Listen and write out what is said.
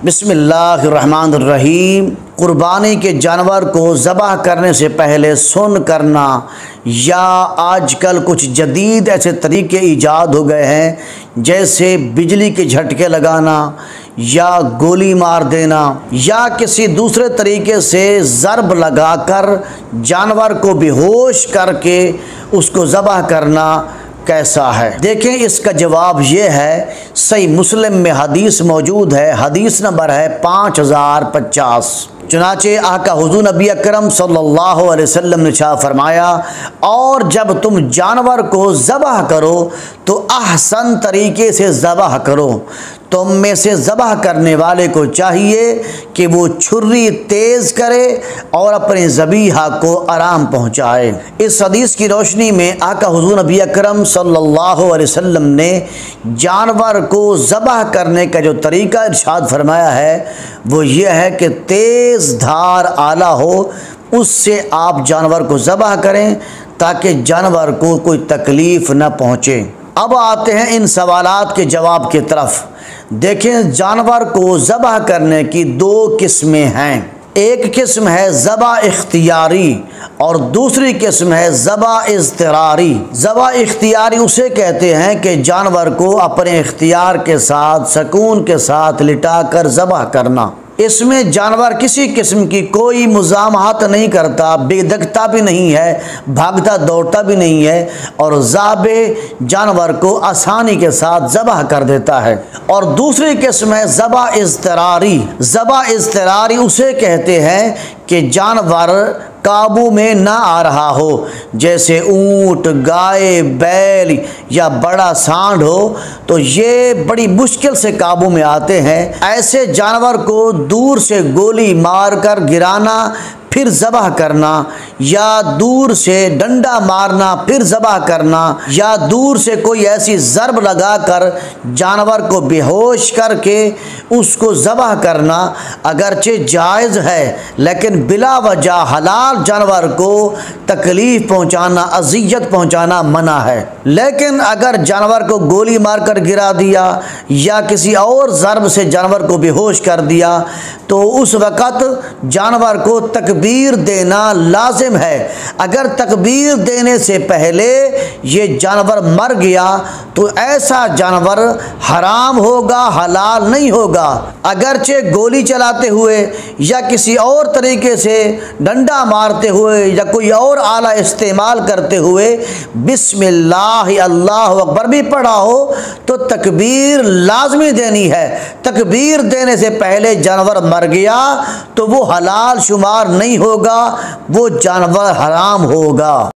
बिस्मिल्लाहिर्रहमानिर्रहीम। कुर्बानी के जानवर को ज़बह करने से पहले सुन करना या आजकल कुछ जदीद ऐसे तरीके ईजाद हो गए हैं जैसे बिजली के झटके लगाना या गोली मार देना या किसी दूसरे तरीके से ज़रब लगाकर जानवर को बेहोश करके उसको ज़बह करना कैसा है। देखें, इसका जवाब ये है, सही मुस्लिम में हदीस मौजूद है। हदीस नंबर है 5050। चुनाचे आका हुज़ूर नबी अकरम सल्लल्लाहु अलैहि वसल्लम ने इरशाद फरमाया, और जब तुम जानवर को ज़बह करो तो अहसन तरीके से ज़बह करो। तुम में से ज़बह करने वाले को चाहिए कि वो छुरी तेज़ करे और अपने ज़बीहा को आराम पहुँचाए। इस हदीस की रोशनी में आका हुज़ूर नबी अकरम सल्लल्लाहु अलैहि वसल्लम ने जानवर को ज़बह करने का जो तरीका इरशाद फरमाया है वो ये है कि तेज़ धार आला हो, उससे आप जानवर को ज़बह करें ताकि जानवर को कोई तकलीफ़ न पहुँचे। अब आते हैं इन सवालात के जवाब की तरफ। देखें, जानवर को ज़बह करने की दो किस्में हैं। एक किस्म है ज़बह इख्तियारी और दूसरी किस्म है ज़बह इज़्तिरारी। ज़बह इख्तियारी उसे कहते हैं कि जानवर को अपने इख्तियार के साथ सुकून के साथ लिटाकर ज़बह करना। इसमें जानवर किसी किस्म की कोई मुज़ाहमत नहीं करता, बेधकता भी नहीं है, भागता दौड़ता भी नहीं है और ज़ाबे जानवर को आसानी के साथ ज़बह कर देता है। और दूसरी किस्म है ज़बह इज़्तिरारी। ज़बह इज़्तिरारी उसे कहते हैं कि जानवर काबू में ना आ रहा हो, जैसे ऊँट, गाय, बैल या बड़ा सांड हो, तो ये बड़ी मुश्किल से काबू में आते हैं। ऐसे जानवर को दूर से गोली मारकर गिराना फिर ज़बह करना, या दूर से डंडा मारना फिर ज़बह करना, या दूर से कोई ऐसी ज़रब लगाकर जानवर को बेहोश करके उसको ज़बह करना अगरचे जायज़ है, लेकिन बिला वजह हलाल जानवर को तकलीफ़ पहुँचाना, अज़ियत पहुँचाना मना है। लेकिन अगर जानवर को गोली मारकर गिरा दिया या किसी और ज़रब से जानवर को बेहोश कर दिया तो उस वक़्त जानवर को तकबीर देना लाजिम है। अगर तकबीर देने से पहले ये जानवर मर गया तो ऐसा जानवर हराम होगा, हलाल नहीं होगा। अगरचे गोली चलाते हुए या किसी और तरीके से डंडा मारते हुए या कोई और आला इस्तेमाल करते हुए बिस्मिल्लाह अल्लाहु अकबर भी पढ़ा हो तो तकबीर लाजमी देनी है। तकबीर देने से पहले जानवर मर गया तो वो हलाल शुमार नहीं होगा, वो जानवर हराम होगा।